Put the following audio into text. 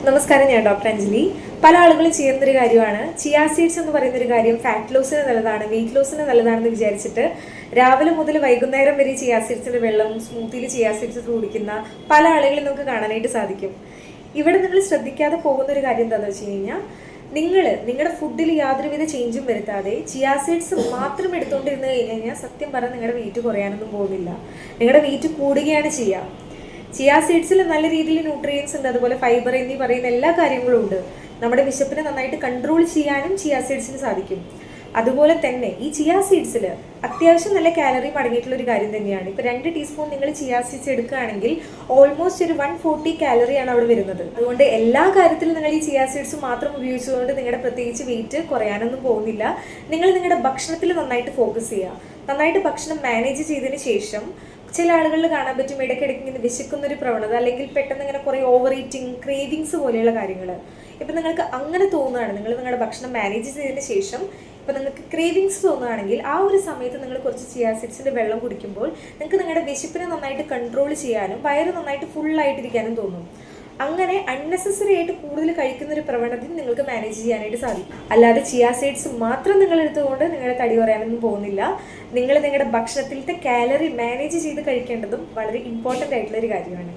നമസ്കാരം, ഞാൻ ഡോക്ടർ അഞ്ജലി. പല ആളുകളും ചെയ്യുന്നൊരു കാര്യമാണ് ചിയാ സീഡ്സ് എന്ന് പറയുന്നൊരു കാര്യം ഫാറ്റ് ലോസിന് നല്ലതാണ്, വെയിറ്റ് ലോസിന് നല്ലതാണെന്ന് വിചാരിച്ചിട്ട് രാവിലെ മുതൽ വൈകുന്നേരം വരെ ചിയാ സീഡ്സിൻ്റെ വെള്ളം സ്മൂത്തിയിൽ ചിയാ സീഡ്സ് കുടിക്കുന്ന പല ആളുകളെയും നമുക്ക് കാണാനായിട്ട് സാധിക്കും. ഇവിടെ നിങ്ങൾ ശ്രദ്ധിക്കാതെ പോകുന്ന ഒരു കാര്യം എന്താണെന്ന് വെച്ച് കഴിഞ്ഞാൽ, നിങ്ങളുടെ ഫുഡിൽ യാതൊരുവിധ ചേഞ്ചും വരുത്താതെ ചിയാ സീഡ്സ് മാത്രം എടുത്തുകൊണ്ടിരുന്ന് കഴിഞ്ഞാൽ സത്യം പറഞ്ഞാൽ നിങ്ങളുടെ വെയിറ്റ് കുറയാനൊന്നും പോകുന്നില്ല, നിങ്ങളുടെ വെയിറ്റ് കൂടുകയാണ് ചെയ്യുക. ചിയാ സീഡ്സിൽ നല്ല രീതിയിൽ ന്യൂട്രിയൻസ് ഉണ്ട്, അതുപോലെ ഫൈബർ എന്നീ പറയുന്ന എല്ലാ കാര്യങ്ങളും ഉണ്ട്. നമ്മുടെ വിശപ്പിനെ നന്നായിട്ട് കൺട്രോൾ ചെയ്യാനും ചിയാ സീഡ്സിന് സാധിക്കും. അതുപോലെ തന്നെ ഈ ചിയാ സീഡ്സിൽ അത്യാവശ്യം നല്ല കാലറി അടങ്ങിയിട്ടുള്ള ഒരു കാര്യം തന്നെയാണ്. ഇപ്പോൾ 2 ടീസ്പൂൺ നിങ്ങൾ ചിയാ സീഡ്സ് എടുക്കുകയാണെങ്കിൽ ഓൾമോസ്റ്റ് ഒരു 140 കാലറിയാണ് അവിടെ വരുന്നത്. അതുകൊണ്ട് എല്ലാ കാര്യത്തിലും നിങ്ങൾ ഈ ചിയാ സീഡ്സ് മാത്രം ഉപയോഗിച്ചുകൊണ്ട് നിങ്ങളുടെ പ്രത്യേകിച്ച് വെയിറ്റ് കുറയാനൊന്നും പോകുന്നില്ല. നിങ്ങളുടെ ഭക്ഷണത്തിൽ നന്നായിട്ട് ഫോക്കസ് ചെയ്യുക. നന്നായിട്ട് ഭക്ഷണം മാനേജ് ചെയ്തതിന് ശേഷം ചില ആളുകളിൽ കാണാൻ പറ്റും ഇടയ്ക്കിടയ്ക്ക് ഇങ്ങനെ വിശക്കുന്നൊരു പ്രവണത, അല്ലെങ്കിൽ പെട്ടെന്ന് ഇങ്ങനെ കുറേ ഓവർ ഈറ്റിംഗ്, ക്രേവിങ്സ് പോലെയുള്ള കാര്യങ്ങൾ. ഇപ്പം നിങ്ങൾക്ക് അങ്ങനെ തോന്നുകയാണ്, നിങ്ങളുടെ ഭക്ഷണം മാനേജ് ചെയ്തതിന് ശേഷം ഇപ്പം നിങ്ങൾക്ക് ക്രേവിങ്സ് തോന്നുകയാണെങ്കിൽ ആ ഒരു സമയത്ത് നിങ്ങൾ കുറച്ച് ചിയാ സീഡ്സിൻ്റെ വെള്ളം കുടിക്കുമ്പോൾ നിങ്ങൾക്ക് നിങ്ങളുടെ വിശപ്പിനെ നന്നായിട്ട് കൺട്രോൾ ചെയ്യാനും വയറ് നന്നായിട്ട് ഫുള്ളായിട്ടിരിക്കാനും തോന്നും. അങ്ങനെ അൺനെസസറി ആയിട്ട് കൂടുതൽ കഴിക്കുന്ന ഒരു പ്രവണതയും നിങ്ങൾക്ക് മാനേജ് ചെയ്യാനായിട്ട് സാധിക്കും. അല്ലാതെ ചിയാ സീഡ്സ് മാത്രം നിങ്ങൾ എടുത്തുകൊണ്ട് നിങ്ങളുടെ തടി കുറയാനൊന്നും പോകുന്നില്ല. നിങ്ങളുടെ ഭക്ഷണത്തിലത്തെ കാലറി മാനേജ് ചെയ്ത് കഴിക്കേണ്ടതും വളരെ ഇമ്പോർട്ടൻ്റ് ആയിട്ടുള്ളൊരു കാര്യമാണ്.